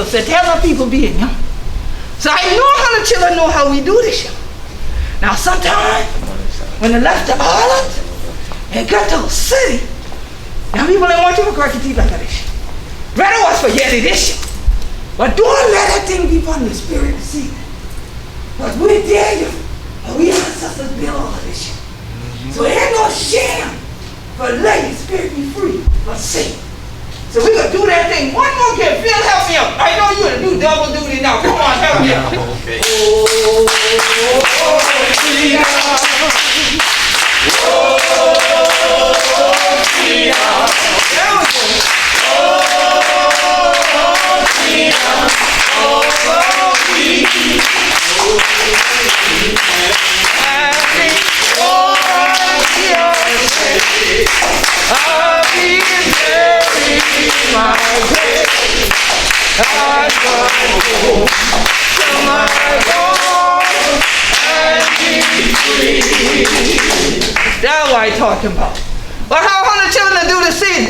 So tell the people being young. So I know how the children know how we do this. Now sometimes when they left the island and got to the city, now people don't want you to crack your teeth like this. Rather was for yeddi this. But don't let that thing be from the spirit to see. Because we dare you. And we ancestors build all of this. So it ain't no shame for letting the spirit be free. But see. So we're going to do that thing. One more kid. Phil, help me out. I know you're going to do double duty now. Come on, help me out. Okay. Oh, freedom. Oh, freedom. There we go. Oh, freedom. Oh, freedom. I'll be buried my grave. I'm going home to my home and be free. That's what I'm talking about. But how the children do the city?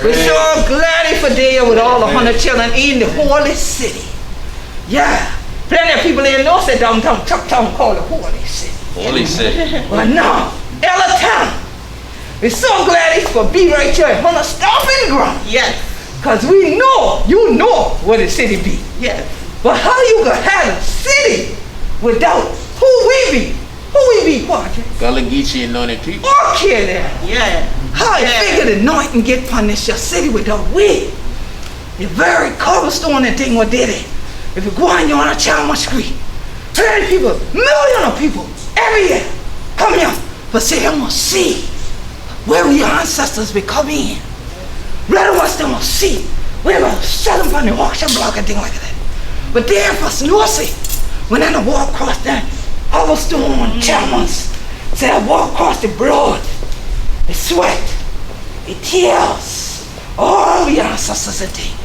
We're so glad for there with all the 100 children in the holy city. Yeah. Plenty of people in North say downtown Chucktown call the holy city. Holy city. But now, Ella Town. We're so glad it's for be right here on the stomping ground. Yes. Because we know, you know where the city be. Yes. But how you gonna have a city without who we be? Who we be, Quadri? Gullah Geechee anointed people. Okay then. Yeah. How you figure the anointing get punished your city without we? The very cobblestone and thing what did it. If you go on, you're on a Chalmers Street. 30 people, million of people, every year, come here. But say, I'm gonna see where your ancestors be come in. Rather wants them to see. We're gonna sell them from the auction block and things like that. But there for Snorsey, when I walk across that cobblestone Chalmers, say I walk across the blood, the sweat, the tears, all your ancestors and things.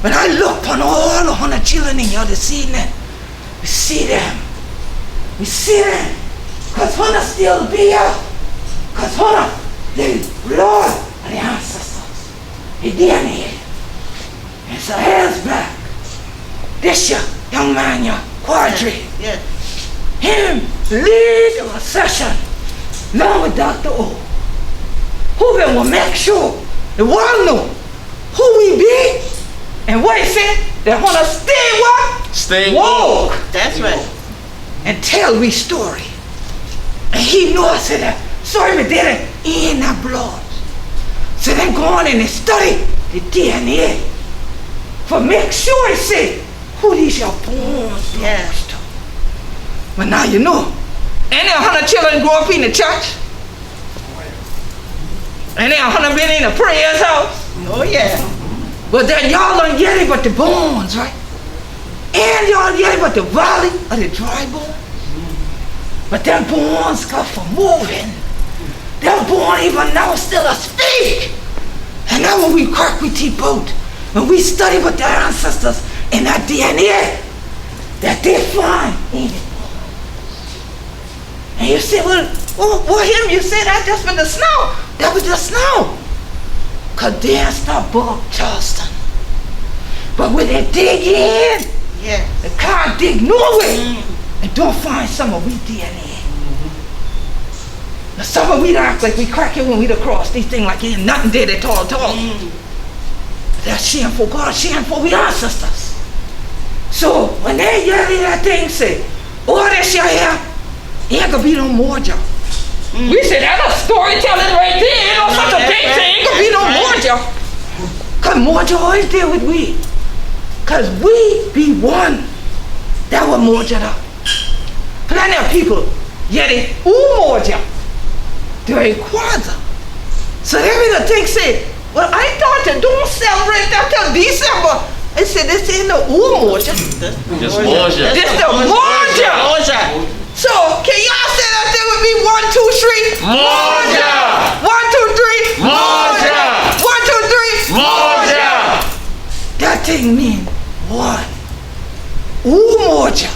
When I look upon all the 100 children in here this evening, we see them. We see them. Because 100 still be here. Because 100, the blood of the ancestors, the DNA. And so hands back. This young man, your Quadri. Yes. Him lead the session along with Dr. O. Who will make sure the world know who we be. And what he said, they want to stay what? Stay woke. That's right. And tell we story. And he knows that story we did it in our blood. So then go on and study the DNA. For make sure he said, who these your bones belongs to. But now you know. Any 100 children grow up in the church? Any 100 been in a prayer's house? Oh yeah. But then y'all don't get it but the bones, right? And y'all get it but the valley of the dry bones. But them bones got for moving. Them bones even now still a speak. And now when we crack we teeth out, when we study with their ancestors and that DNA that they find in it. And you say, well, him, you say that just for the snow. That was the snow. Cause they start bug Charleston. But when they dig in, they can't dig nowhere and don't find some of we DNA. Now some of we act like we crack it when we cross these things like ain't nothing there at all. That's shameful, God, shameful we ancestors. So when they yell that thing say, oh, this your hair, ain't gonna be no more job. We said that's a storytelling right there. Ain't no such a thing say ain't gonna be no more job. Cause more job always there with we. Cause we be one. That what more job. Plenty of people, yeddi, more job. During Kwanzaa. So every the thing say, well, I thought they don't celebrate that till December. I said, this ain't no Moja. This Moja. This the Moja. So, can y'all say that thing with me? 1, 2, 3. Moja. 1, 2, 3. Moja. 1, 2, 3. Moja. That thing mean one. Moja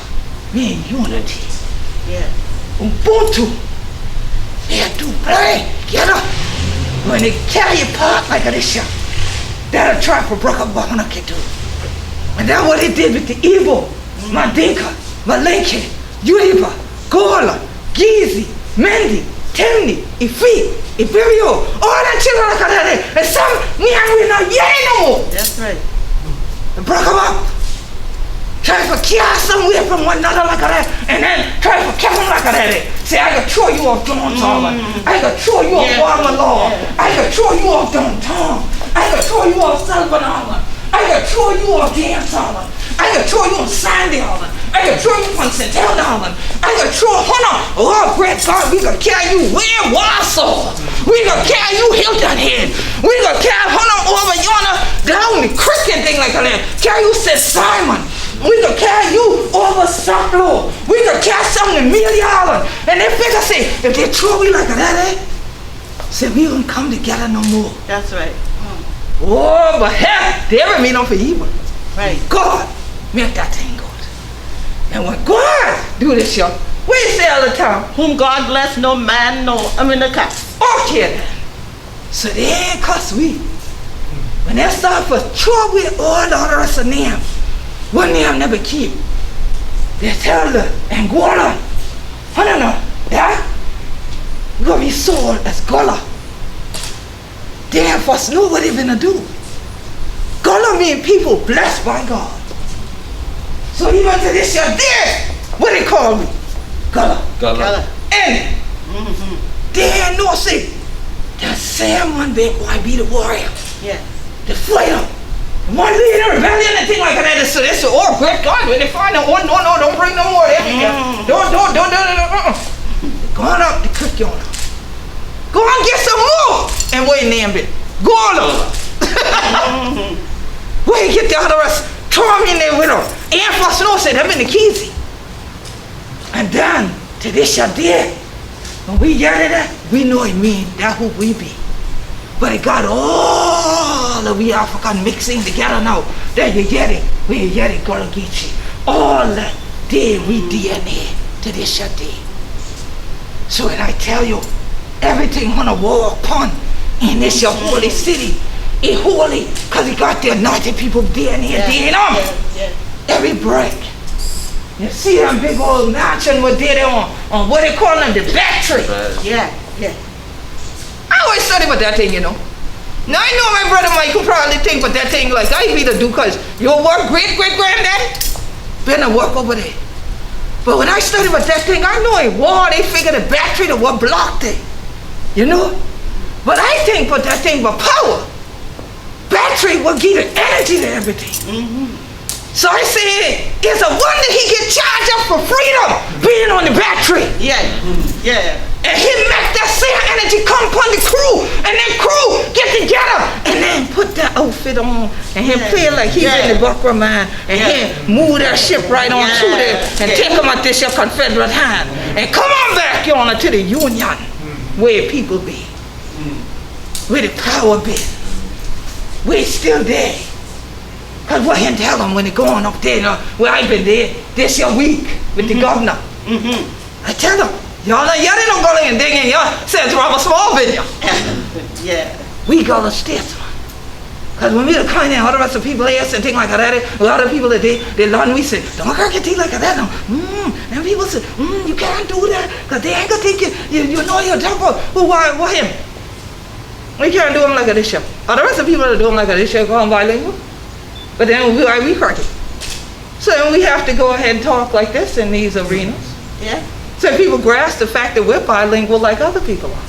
mean unity. Ubuntu. They do play. Get up. When they carry you apart like this shot, that'll try for Brooke Bahana can do. And that's what they did with the Igbo, Mandinka, Malenke, Yoruba, Gullah, Geechee, Mendi, Temni, Ifi, Ibirio, all that children like that. And some we not yet no more. That's right. And broke them up. Try for chaos somewhere from one another like that, and then try for Kevin like that. Say, I can throw you off John Solomon. I can throw you off Warmer Law. I can throw you off Don Tom. I can throw you off Sullivan Island. I can throw you off Dan Solomon. I can throw you on Sandy Island. I can throw you on Centel Island. I can throw Hunter. Oh, great God, we can carry you where Warsaw. We can carry you Hilton Head. We can carry Hunter over yonder down the cricket thing like that. Carry you St. Simon. We could carry you over Saclo. We could carry something in Mealy Island. And they figure, say, if they throw me like that, say, we don't come together no more. That's right. Oh, but hell, they ever mean them for evil. Right. God make that thing good. And when God do this, y'all, we say all the time, Whom God bless, no man, the cast. okay then. So they ain't cuss we. When they start for trouble with all the other rest of them, one name never keep. They tell the Angola, no, that we're gonna be sold as Gullah. They have us know what they're gonna do. Gullah mean people blessed by God. So even to this year, there, what they call me? Gullah. And they know say, that same one big why be the warrior. Yeah. The fighter. One leader, rebellion, and thing like that. So they say, oh, great God, when they find out, oh, no, don't bring no more. Don't. Going up the creek yonder. Go and get some more. And what you named it? Gullah. Where you get the other rest? Throw them in there with them. And for snow said, I'm in the Geechee. And then, to this your day, when we get it, we know it mean that's who we be. But it got all of we African mixing together now. There you get it. We get it, Gullah Geechee. All that day we DNA to this your day. So when I tell you, everything on a war upon in this your holy city, it holy because it got the anointed people DNA in them. Every break. You see them big old mansion what they on what they call them, the battery. Yeah. I always study about that thing, you know. Now I know my brother Mike could probably think about that thing like I be to do because your work great-great-granddaddy been to work over there. But when I study about that thing, I know in war they figure the battery to what blocked it. You know? But I think about that thing about power. Battery will give the energy to everything. So I say it's a wonder he get charged up for freedom being on the battery. Yeah. And he make that same energy come upon the crew, and then crew get together and then put that outfit on and him feel like he's in the Buckra man and him move that ship right on through there and take him at this your Confederate hand and come on back yonder to the Union where people be, where the power be, where it's still there. Cause what him tell them when they going up there, you know, where I been there this your week with the governor. I tell them, y'all don't go in and dig in, y'all says Robert Small video. Yeah. We Gullah statesmen. Because when we were coming in, all the rest of people asked and things like that, a lot of people that they learn, we say, don't go get tea like that. No. And people say, you can't do that, because they ain't going to think you know your temper. Well, why him? We can't do them like this show. All the rest of people that do them like this show call them bilingual. But then we correct it. So then we have to go ahead and talk like this in these arenas. Yeah. So people grasp the fact that we're bilingual like other people are.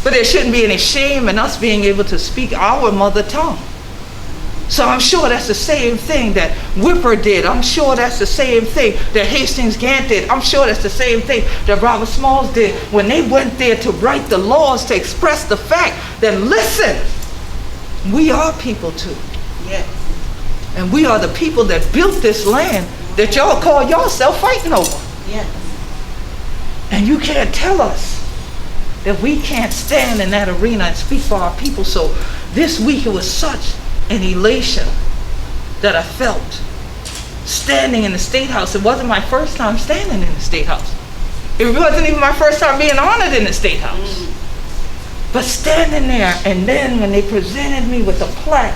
But there shouldn't be any shame in us being able to speak our mother tongue. So I'm sure that's the same thing that Whipper did. I'm sure that's the same thing that Hastings Gant did. I'm sure that's the same thing that Robert Smalls did when they went there to write the laws to express the fact that, listen, we are people too. Yeah. And we are the people that built this land that y'all call yourself fighting over. Yeah. And you can't tell us that we can't stand in that arena and speak for our people. So this week it was such an elation that I felt standing in the State House. It wasn't my first time standing in the State House. It wasn't even my first time being honored in the State House. But standing there, and then when they presented me with a plaque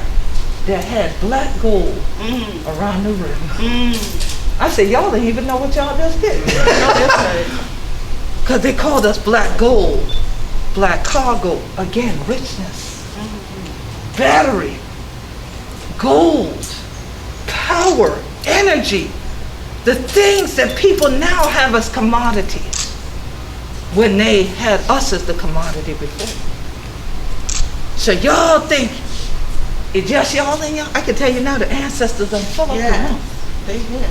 that had black gold around the rim, I said, y'all didn't even know what y'all just did. Because they called us black gold, black cargo, again, richness, battery, gold, power, energy, the things that people now have as commodities when they had us as the commodity before. So y'all think it's just y'all and y'all? I can tell you now, the ancestors are full of them. They did.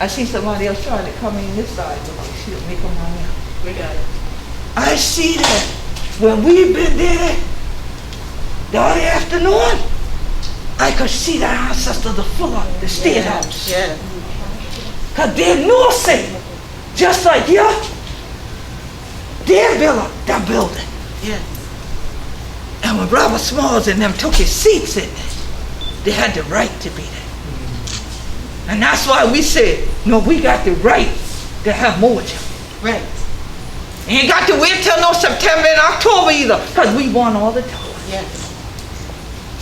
I see somebody else trying to come in this side, but like, she'll make them run out. We got it. I see that when we've been there the other afternoon, I could see the ancestors are full of the State House. Yeah. Because they know say, just like you, they built that building. Yeah. And when Robert Smalls and them took his seats in it, they had the right to be there. And that's why we said, no, we got the right to have Moja. Right. You ain't got to wait till no September and October either, because we won all the time. Yes.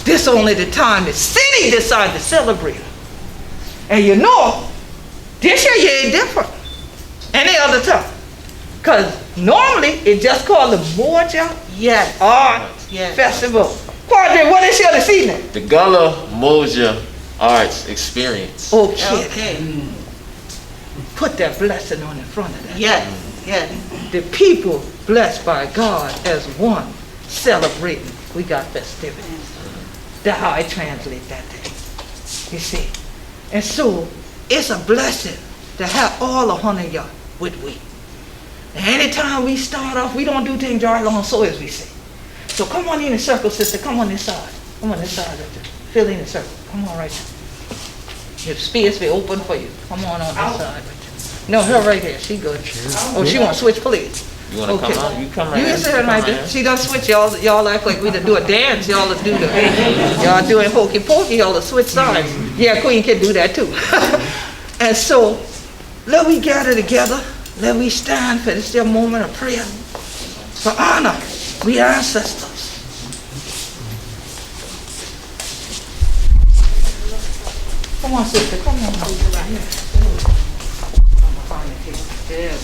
This only the time the city decided to celebrate it. And you know, this year ain't different any other time. Because normally it just called the Moja Art Festival. Padre, what is here this evening? The Gullah Moja Art Experience. Okay. Put that blessing on in front of that. Yes. Yes. The people blessed by God as one, celebrating. We got festivities. That's how I translate that thing. You see? And so, it's a blessing to have all 100 y'all with we. And anytime we start off, we don't do things dry long so as we say. So come on in the circle, sister. Come on this side. Come on this side right there. Fill in the circle. Come on right there. If space be open for you. Come on this side right there. No, her right here. She good. Oh, she want to switch please. You want to come on? You come right You here. can sit right there. She done switch. Y'all act like we to do a dance. Y'all to do the, y'all doing hokey pokey. Y'all to switch sides. Yeah, Queen can do that too. And so, let we gather together. Let we stand for this moment of prayer. For honor, we ancestors. Come on, sister. Come on. Right here. I'm gonna find the table. There.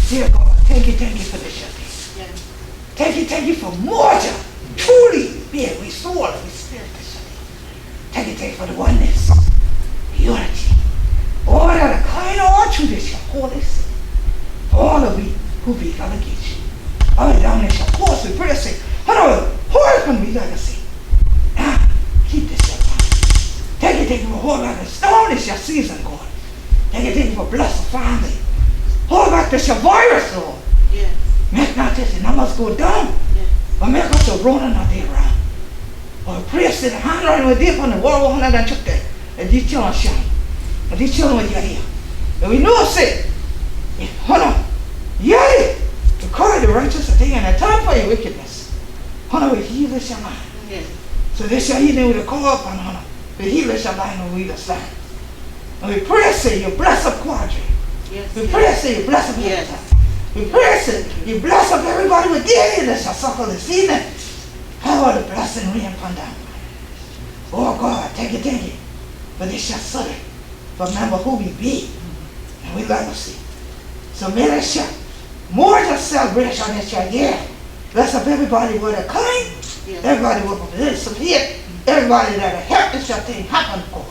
Dear God, thank you for this young lady. Yes. Thank you for Moja. Truly, being restored, we spirit this young lady. Thank you for the oneness, unity. All that are kind of all through this your holy city. All of we who be gonna get you. All down this your horse, we pray say, hello, horseman we gotta see. Now, keep this young man. Thank you for whole lot of stone is your season, God. Thank you for blessed family. Hold back this your virus, Lord. Yes. Make not this the numbers go down. Yes. But make us a rona not there around. Or prayer said, hand right with deep on the wall, 100 and took that. And these children shine. And these children with your ear. And we know say, hold on. Yea, to call the righteous a thing and a time for your wickedness. Hold on, we heal this your mind. Yes. So this shall heal with a call upon honor. We heal this your mind and we the stand. And we pray say, you bless up quadrant. Yes. We pray say, you bless up Yes. We bless it. You bless up everybody with daily that shall suckle this evening. How the blessing rain upon them. Oh God, thank you. For this shall serve. Remember who we be. And we legacy. So may this shall more just celebration this year. Bless up everybody with a kind. Yes. Everybody with a support. Everybody that will help this thing happen for.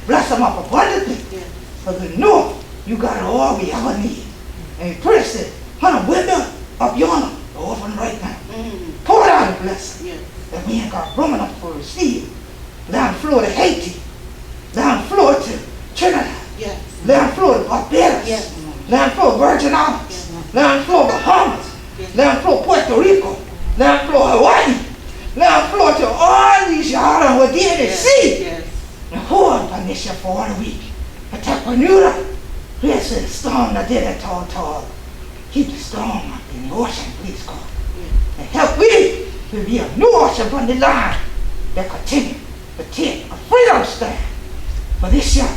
Bless them up abundantly. Yes. Because we know you got all we ever need. And we praise it. On a window up yonder, the orphan right now. Pour out a blessing. Yes. That we ain't got room enough for receive. Down the floor to Haiti. Down the floor to Trinidad. Yes. Down the floor to Barbados. Yes. Down the floor to Virgin Islands. Yes. Down the floor to Bahamas. Yes. Down the floor to Puerto Rico. Down the floor to Hawaii. Down the floor to all these islands within the sea. Yes. And pour upon this year for 1 week. Attack Bermuda. Yes, the storm that did that tall. Keep the storm up in the ocean, please God. Yeah. And help we to be a new ocean on the line that continue to take a freedom stand. For this year,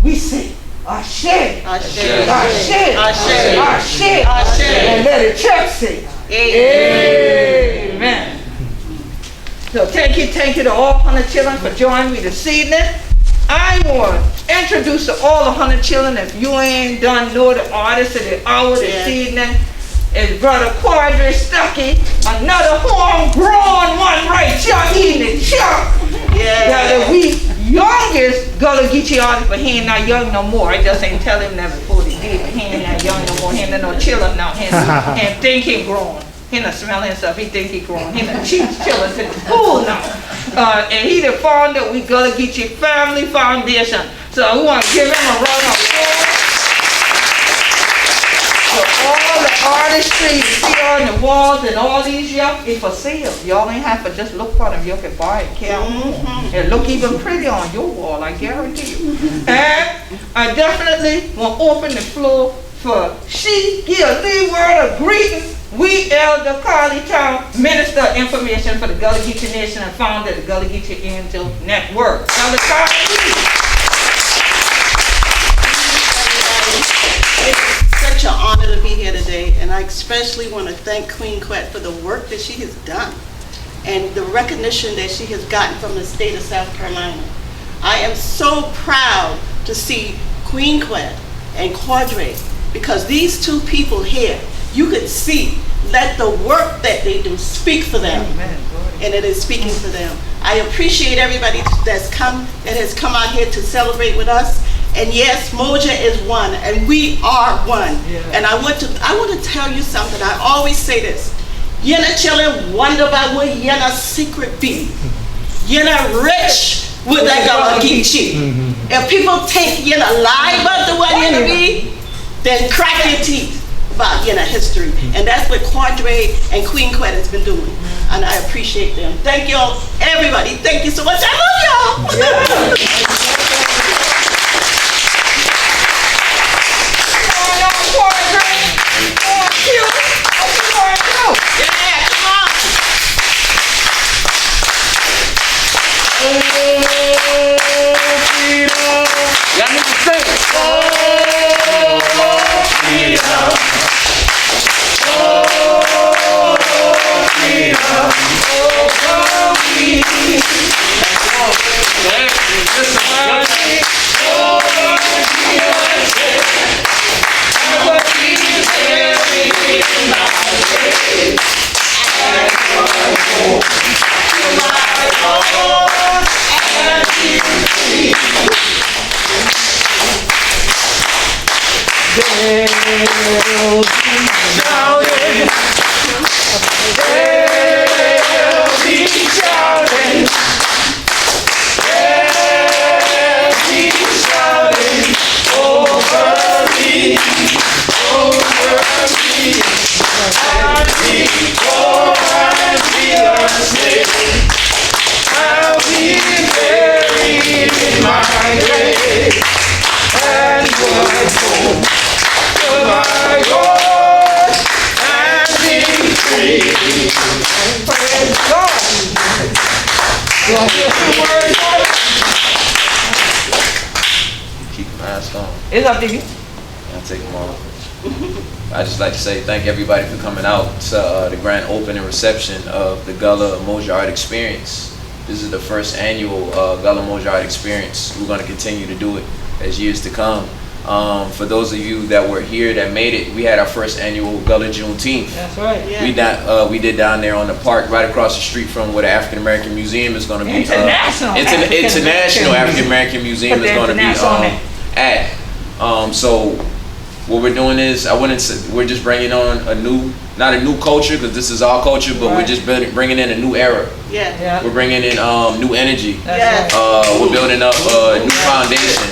we say, Ashe, Ashe, Ashe, Ashe, Ashe, Ashe, and let the church say, Amen. So thank you to all 100 children for joining me this evening. I want to introduce to all the 100 children, if you ain't done know the artist of the hour this evening, is Brother Quadri Stuckey, another homegrown one right here in the church. Yeah. We youngest Gullah Geechee artist, but he ain't not young no more. I just ain't tell him that before he did, but he ain't not young no more. He ain't no children now. He ain't think he grown. He not smell himself, he think he grown. He not cheap children to the school now. And he the founder of we Gullah Geechee Family Foundation. So we want to give him a round of applause. So all the artistry you see on the walls and all these yup is for sale. Y'all ain't have to just look for them. You can buy it, carry them. It look even pretty on your wall, I guarantee you. And I definitely want to open the floor for she give a lead word of greeting. We Elder Carly Town, Minister of Information for the Gullah Geechee Nation and founder of the Gullah Geechee Angel Network. Elder Carly. It's such an honor to be here today, and I especially want to thank Queen Quet for the work that she has done and the recognition that she has gotten from the state of South Carolina. I am so proud to see Queen Quet and Quadri, because these two people here, you could see let the work that they do speak for them. Amen. And it is speaking for them. I appreciate everybody that has come out here to celebrate with us. And yes, Moja is one, and we are one. Yeah. And I want to tell you something. I always say this. You're children wonder about what your secret be. You're rich with that Gullah Geechee. If people think you're lie about the way you're be, then crack your teeth about history. And that's what Quadri and Queen Quet has been doing. And I appreciate them. Thank y'all, everybody. Thank you so much. I love y'all. Y'all need to sing. Keep the mask on. It's up to you. I'll take them off. I just like to say thank everybody for coming out to the grand opening reception of the Gullah Moja Art Experience. This is the first annual Gullah Moja Art Experience. We're going to continue to do it as years to come. For those of you that were here that made it, we had our first annual Gullah Juneteenth. That's right. Yeah. We did down there on the park right across the street from where the African American Museum is going to be. International African American Museum is going to be at. So what we're doing is, we're just bringing on not a new culture, because this is our culture, but we're just bringing in a new era. Yeah. We're bringing in new energy. Yes. We're building up a new foundation.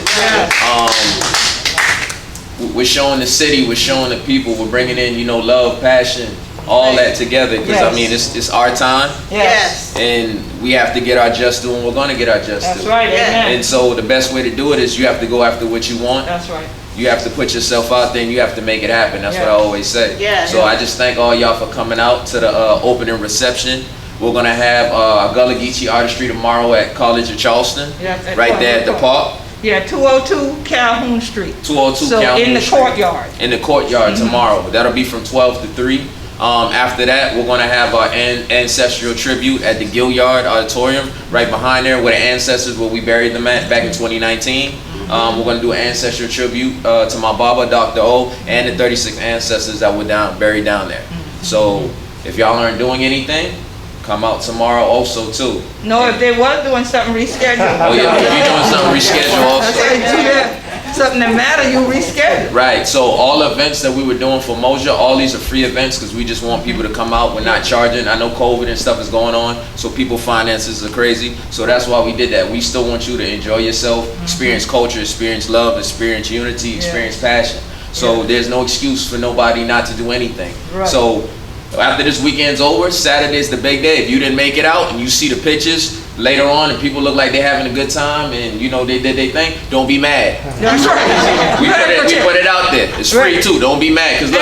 We're showing the city, we're showing the people, we're bringing in, love, passion, all that together, because I mean, it's our time. Yes. And we have to get our just due, and we're going to get our just due. That's right. Amen. And so the best way to do it is you have to go after what you want. That's right. You have to put yourself out there, and you have to make it happen. That's what I always say. Yeah. So I just thank all y'all for coming out to the opening reception. We're gonna have a Gullah Geechee Artistry tomorrow at College of Charleston, right there at the park. Yeah, 202 Calhoun Street. 202 so Calhoun in the Street. courtyard. In the courtyard tomorrow. That'll be from 12 to 3. After that, we're gonna have our ancestral tribute at the Gilliard Auditorium, right behind there, where the ancestors, where we buried them at back in 2019. We're going to do an ancestral tribute to my Baba, Dr. O, and the 36 ancestors that were buried down there. So if y'all aren't doing anything, come out tomorrow also too. No, if they was doing something, reschedule. Oh yeah, if you're doing something, reschedule also. Something that matter, you reschedule. Right, so all events that we were doing for Moja, all these are free events because we just want people to come out. We're not charging. I know COVID and stuff is going on, so people finances are crazy. So that's why we did that. We still want you to enjoy yourself, experience culture, experience love, experience unity, experience passion. So there's no excuse for nobody not to do anything. Right. So after this weekend's over, Saturday's the big day. If you didn't make it out and you see the pictures later on and people look like they're having a good time and they did their thing, don't be mad. That's right. We put it out there. It's free too. Don't be mad. Because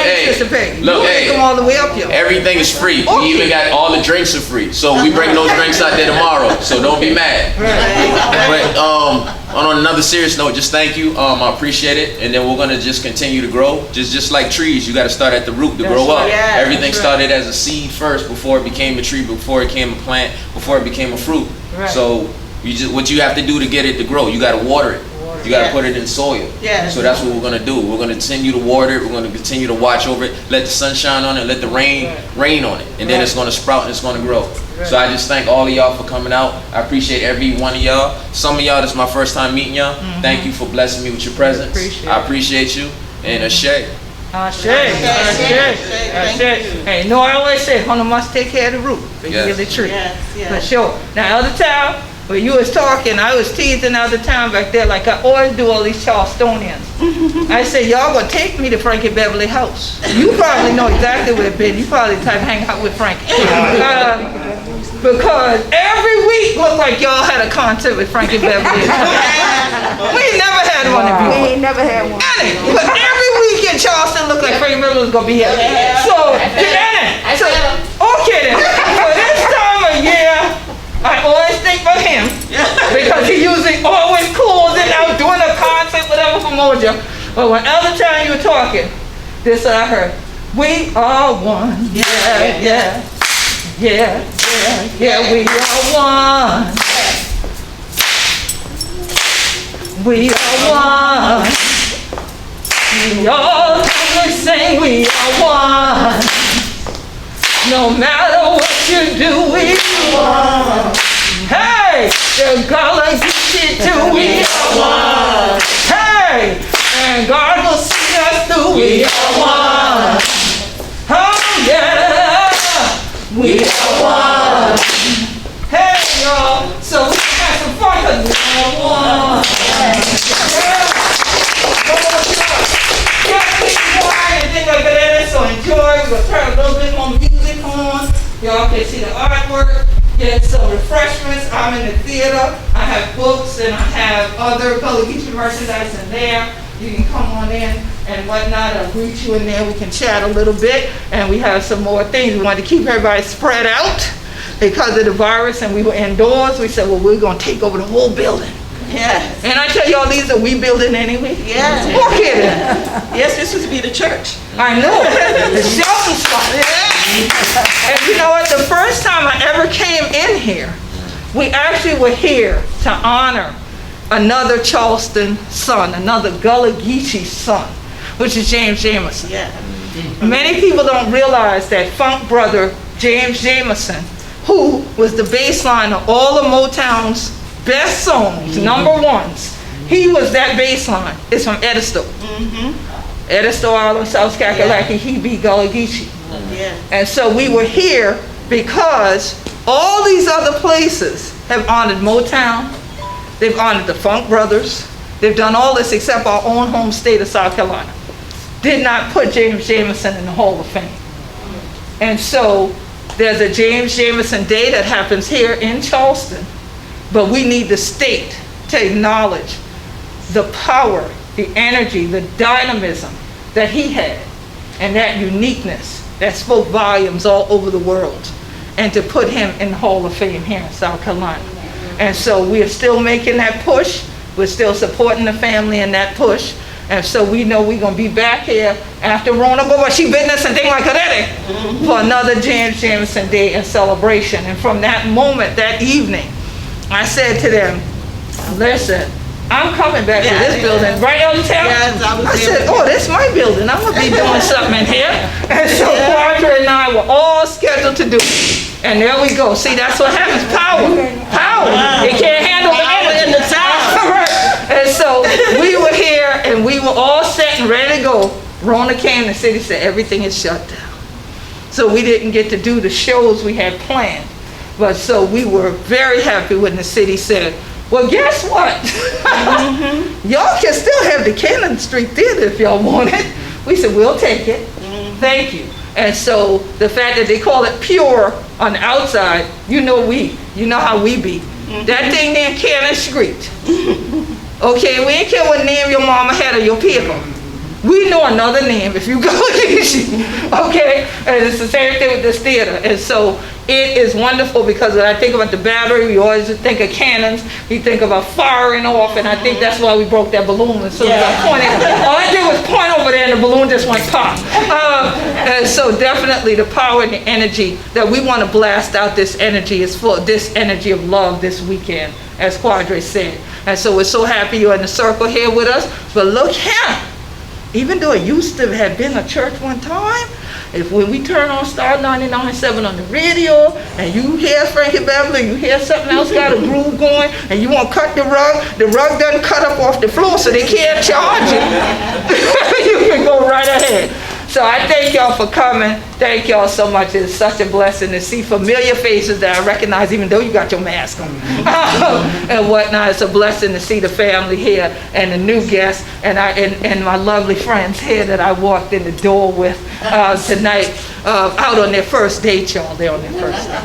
look, come all the way up here. Everything is free. We even got all the drinks are free. So we bring those drinks out there tomorrow. So don't be mad. But on another serious note, just thank you. I appreciate it. And then we're gonna just continue to grow. Just like trees, you got to start at the root to grow up. Yeah, everything started as a seed first, before it became a tree, before it became a plant, before it became a fruit. Right. So what you have to do to get it to grow, you got to water it. You got to put it in soil. Yeah. So that's what we're gonna do. We're gonna continue to water it. We're gonna continue to watch over it. Let the sun shine on it. Let the rain on it, and then it's gonna sprout and it's gonna grow. So I just thank all of y'all for coming out. I appreciate every one of y'all. Some of y'all, this is my first time meeting y'all. Thank you for blessing me with your presence. I appreciate you. And Ashe. Ashe. Hey, no, I always say, Hunter must take care of the root, the yearly tree. For sure. Now, other time, when you was talking, I was teasing the other time back there, like I always do all these Charlestonians. I say, y'all gonna take me to Frankie Beverly house. You probably know exactly where it been. You probably type hang out with Frankie. Because every week looked like y'all had a concert with Frankie Beverly. We never had one before. We ain't never had one. But every week in Charleston looked like Frankie Beverly was gonna be here. So, okay then. For this time of year, I always think for him, because he usually always calls it out doing a concert, whatever for Moja. But when other time you were talking, this I heard, we are one, we are one. We are one. We all sing, we are one. No matter what you do, we are one. Hey, the Gullah Geechee too, we are one. Hey, and God will see us through, we are one. Oh yeah, we are one. Hey y'all, so we can have some fun because we are one. So enjoy, we're going to turn a little bit more music on. Y'all can see the artwork, get some refreshments. I'm in the theater. I have books and I have other Gullah Geechee merchandise in there. You can come on in and whatnot. I'll greet you in there. We can chat a little bit. And we have some more things. We wanted to keep everybody spread out because of the virus and we were indoors. We said, well, we're going to take over the whole building. Yes. And I tell y'all, these are we building anyway? Yes. Okay then. Yes, this would be the church. I know. The Shelton spot. And you know what? The first time I ever came in here, we actually were here to honor another Charleston son, another Gullah Geechee son, which is James Jamerson. Yeah. Many people don't realize that funk brother James Jamerson, who was the bass line of all of Motown's best songs, number ones, he was that bass line. It's from Edisto. Edisto, Ireland, South Kakalaki, he beat Gullah Geechee. Yeah. And so we were here because all these other places have honored Motown, they've honored the Funk Brothers, they've done all this except our own home state of South Carolina. Did not put James Jamerson in the Hall of Fame. And so there's a James Jamerson Day that happens here in Charleston, but we need the state to acknowledge the power, the energy, the dynamism that he had, and that uniqueness that spoke volumes all over the world, and to put him in the Hall of Fame here in South Carolina. And so we are still making that push. We're still supporting the family in that push. And so we know we're going to be back here after Rona She business and things like that for another James Jamerson Day and celebration. And from that moment, that evening, I said to them, listen, I'm coming back to this building, right on town? Yes, I said, oh, this is my building. I'm going to be doing something in here. And so Quadra and I were all scheduled to do it. And there we go. See, that's what happens. Power. Power. You can't handle the energy in the town. And so we were here and we were all set and ready to go. Rona came, the city said everything is shut down. So we didn't get to do the shows we had planned. But so we were very happy when the city said, well, guess what? Y'all can still have the Cannon Street Theater if y'all want it. We said, we'll take it. Thank you. And so the fact that they call it Pure on the outside, you know how we be. That thing there, Cannon Street. Okay, we ain't care what name your mama had or your people. We know another name if you go easy. Okay? And it's the same thing with this theater. And so it is wonderful because when I think about the Battery, we always think of cannons. We think about firing off, and I think that's why we broke that balloon as soon as I pointed. All I did was point over there and the balloon just went pop. And so definitely the power and the energy that we want to blast out, this energy is full, this energy of love this weekend, as Quadre said. And so we're so happy you're in the circle here with us. But look here. Even though it used to have been a church one time, if when we turn on Star 99.7 on the radio, and you hear Frankie Beverly, you hear something else got a groove going, and you want to cut the rug doesn't cut up off the floor, so they can't charge it. You can go right ahead. So I thank y'all for coming. Thank y'all so much. It's such a blessing to see familiar faces that I recognize even though you got your mask on and whatnot. It's a blessing to see the family here and the new guests and my lovely friends here that I walked in the door with tonight out on their first date, y'all. They're on their first date.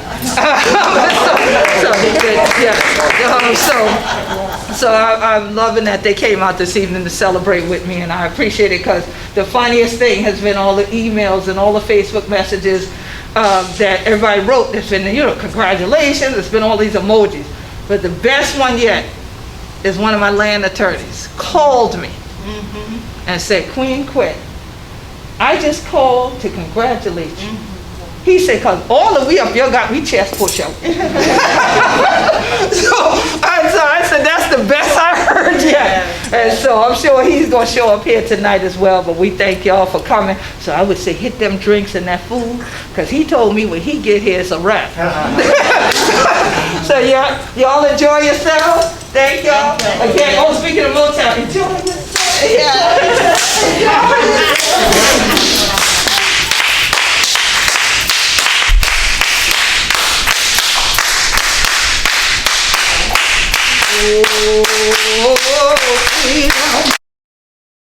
So I'm loving that they came out this evening to celebrate with me, and I appreciate it because the funniest thing has been all the emails and all the Facebook messages that everybody wrote. There's been, congratulations. There's been all these emojis. But the best one yet is one of my land attorneys called me and said, Queen Quet, I just called to congratulate you. He said, because all of we up here got we chest push up. So I said, that's the best I heard yet. And so I'm sure he's going to show up here tonight as well. But we thank y'all for coming. So I would say hit them drinks and that food, because he told me when he get here, it's a wrap. So y'all enjoy yourselves. Thank y'all. Again, speaking of Motown, enjoy yourself. Oh,